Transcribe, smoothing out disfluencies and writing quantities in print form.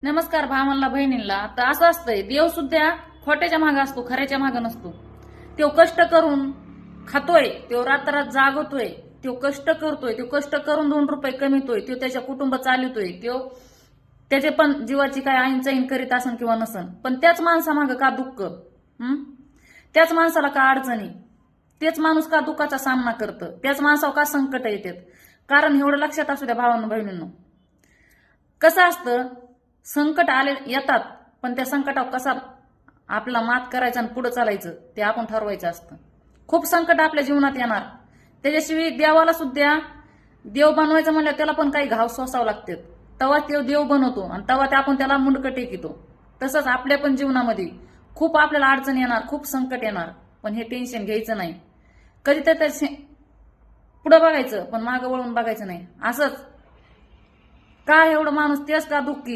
नमस्कार भावांना बहिणींना. तर असं असतंय, देव सुद्धा खोट्याच्या मागे असतो, खऱ्याच्या मागे नसतो. तो कष्ट करून खातोय, तो रात्रात जागतोय, तो कष्ट करतोय, तो कष्ट करून 2 रुपये कमीतोय, तो त्याच्या कुटुंब चालवतोय, तो त्याचे पण जीवाची काय ऐनचैन करीत असन किंवा नसन, पण त्याच माणसामागं का दुःख, त्याच माणसाला का अडचणी, तेच माणूस का दुःखाचा सामना करतं, त्याच माणसावर का संकट येतात. कारण एवढं लक्षात असू द्या भावांनो बहिणींनो, कसं असतं, संकट आले येतात, पण त्या संकटावर कसा आपला मात करायचा आणि पुढे चालायचं ते आपण ठरवायचं असतं. खूप संकट आपल्या जीवनात येणार, त्याच्याशिवाय देवाला सुद्धा देव बनवायचं म्हणलं त्याला पण काही घाव सोसावं लागतात, तेव्हा तो देव बनवतो आणि तेव्हा ते आपण त्याला मुंडकं टेकितो. तसंच आपल्या पण जीवनामध्ये खूप आपल्याला अडचण येणार, खूप संकट येणार, पण हे टेन्शन घ्यायचं नाही. कधीतरी पुढे बघायचं पण मागं वळून बघायचं नाही. असंच का एवढं माणूस तेच का दुःखी,